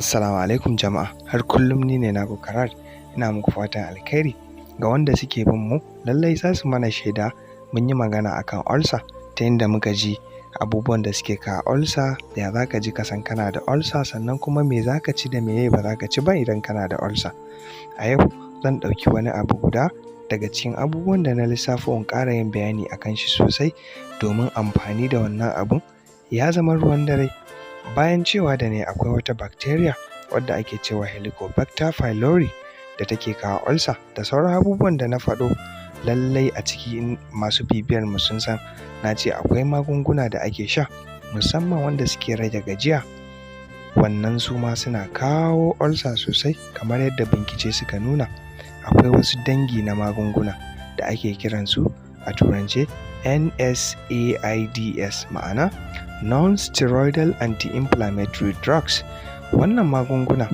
Assalamu alaikum jama'a, har kullum ni ne naku Karar, ina muku fatan alkhairi. Ga wanda suke bin mu, lallai za su mana shaida mun yi magana akan ulcer ta yadda muka ji abubuwan da suke kawo ulcer, ya za ka ji kasan kana da ulcer, sannan kuma me za ka ci da meye ba za ka ci ba idan kana da ulcer. A yau zan ɗauki wani abu guda daga cikin abubuwan da na lissafo in ƙara yin bayani akan shi sosai domin amfani da wannan abun ya zama ruwan dare. Bayan cewa da ne akwai wata bacteria wadda ake cewa Helicobacter pylori da take kawo ulcer da sauran abubuwan da na faɗo, lallai a ciki masu bibiyar mu sun san na ce akwai magunguna da ake sha musamman wanda suke rage gajiya, wannan su ma suna kawo ulcer sosai kamar yadda bincike suka nuna. Akwai wasu dangi na magunguna da ake kiransu a turance NSAIDs, ma'ana non-steroidal anti-inflammatory drugs. Wannan magunguna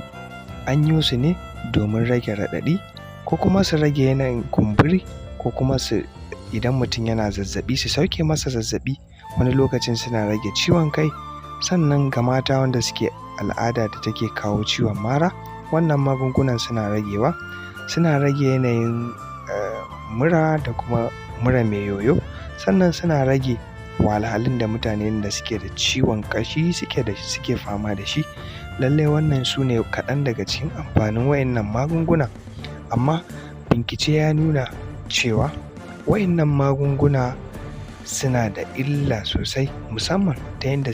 an yi su ne domin rage raɗaɗi ko kuma su rage yanayin kumburi ko kuma su idan mutum yana zazzaɓi su sauke masa zazzaɓi, wani lokacin suna rage ciwon kai. Sannan ga mata wanda suke al'ada da take kawo ciwon mara, wannan magungunan suna ragewa, suna rage yanayin mura da kuma mura mai yoyo, sannan suna rage wahalhalun da mutanen da suke da ciwon ƙashi suke fama da shi. Lallai wannan su ne kaɗan daga cikin amfanin wayannan magunguna, amma bincike ya nuna cewa wayannan magunguna suna da illa sosai, musamman ta yadda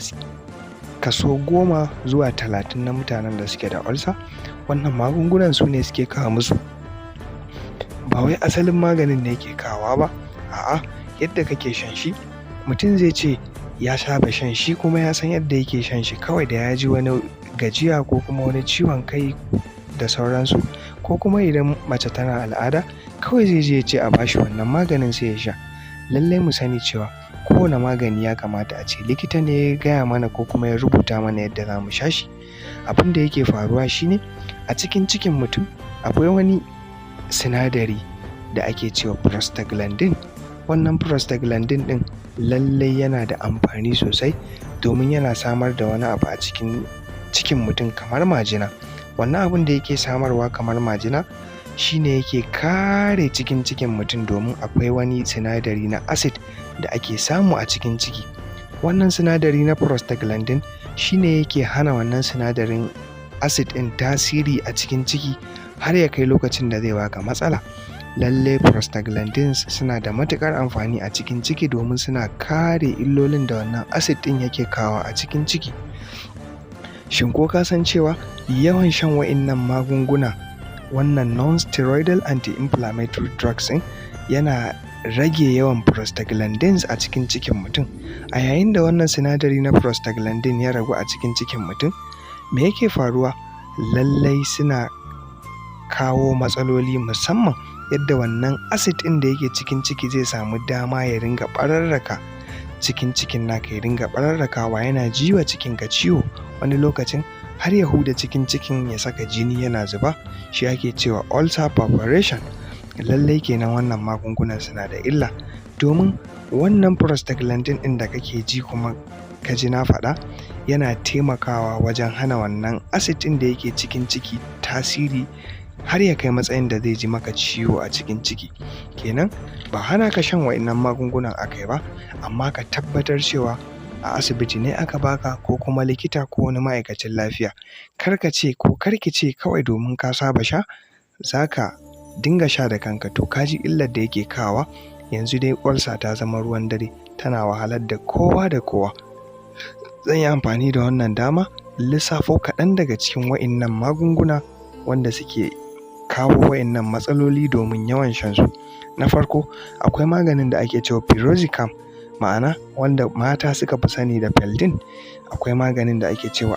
kaso 10 zuwa 30 na mutanen da suke da ulcer wannan magungunan su ne suke kawo musu. Ba wai asalin maganin ne yake kawowa ba, a'a yadda kake shan shi. Mutum zai ce ya saba shan shi kuma ya san yadda yake shan shi, kawai da ya ji wani gajiya ko kuma wani ciwon kai da sauransu, ko kuma idan mace tana al'ada kawai zai je ya ce a bashi wannan maganin sai ya sha. Lallai mu sani cewa kowane magani ya kamata a ce likita ne ya gaya mana ko kuma ya rubuta mana yadda za mu sha shi. Abin da yake faruwa shine a cikin cikin mutum akwai wani sinadari da ake cewa prostaglandin. Wannan prostaglandin ɗin lallai yana da amfani sosai domin yana samar da wani abu a cikin mutum kamar majina. Wannan abin da yake samarwa kamar majina shine yake kare cikin mutum, domin akwai wani sinadari na acid da ake samu a cikin ciki. Wannan sinadari na prostaglandin shine yake hana wannan sinadarin acid ɗin tasiri a cikin ciki har ya kai lokacin da zai baka matsala. Lalle prostaglandins suna da matuƙar amfani a cikin ciki domin suna kare illolin da wannan acid ɗin yake kawo a cikin ciki. Shin ko ka san cewa yawan shan wa'innan magunguna, wannan non-steroidal anti-inflammatory drugs ɗin, yana rage yawan prostaglandins a cikin cikin mutum? A yayin da wannan sinadari na prostaglandin ya ragu a cikin cikin mutum, me yake faruwa? Lallai suna kawo matsaloli, musamman yadda wannan acid ɗin da yake cikin ciki zai samu dama ya ringa ɓararraka cikin naka, ya ringa ɓararrakawa, yana jiwa cikin ka ciwo, wani lokacin har ya huda cikin ya saka jini yana zuba, shi ake cewa ulcer perforation. Lallai kenan wannan magungunan suna da illa, domin wannan prostaglandin ɗin da kake ji kuma ka ji na faɗa yana taimakawa wajen hana wannan acid ɗin da yake cikin ciki tasiri har ya kai matsayin da zai ji maka ciwo a cikin ciki. Kenan ba hana ka shan wa'innan magungunan akai ba, amma ka tabbatar cewa a asibiti ne aka baka ko kuma likita ko wani ma'aikacin lafiya. Kar ka ce ko karki ce kawai domin ka saba sha zaka dinga sha da kanka, to ka ji illar da yake kawowa. Yanzu dai ulcer ta zama ruwan dare, tana wahalar da kowa da kowa. Zan yi amfani da wannan dama lissafo kaɗan daga cikin wa'innan magunguna wanda suke kawo wa'innan matsaloli domin yawan shansu. Na farko akwai maganin da ake cewa piroxicam, ma'ana wanda mata suka fi sani da Feldin. Akwai maganin da ake cewa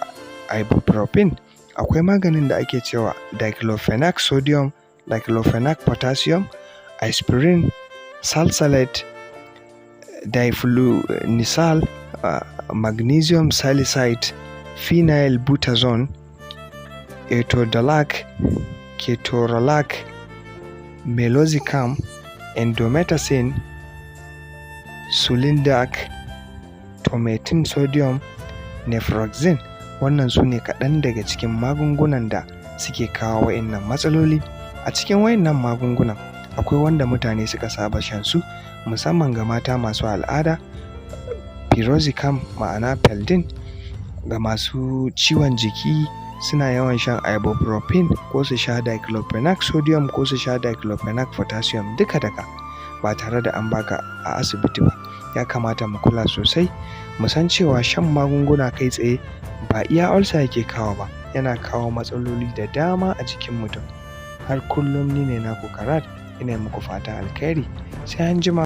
ibuprofen. Akwai maganin da ake cewa diclofenac sodium, diclofenac potassium, aspirin, salicylate, diflunisal, magnesium salicylate, phenylbutazone, etodolac, ketorolac, meloxicam, indomethacin, sulindac, tomatin sodium, nephroxin. wannan su ne kaɗan daga cikin magungunan da suke kawo wa'innan matsaloli. A cikin wa'innan magungunan akwai wanda mutane suka saba shan su, musamman ga mata masu al'ada, piroxicam ma'ana Feldin. Ga masu ciwon jiki suna yawan shan ibuprofen ko su sha diclofenac sodium ko su sha diclofenac potassium duka ba tare da an baka a asibiti ba. Ya kamata mu kula sosai, mu san cewa shan magunguna kai tsaye ba iya ulcer yake kawo ba, yana kawo matsaloli da dama a jikin mutum. Har kullum ni ne naku Karat, ina muku fatan alkhairi, sai anjima.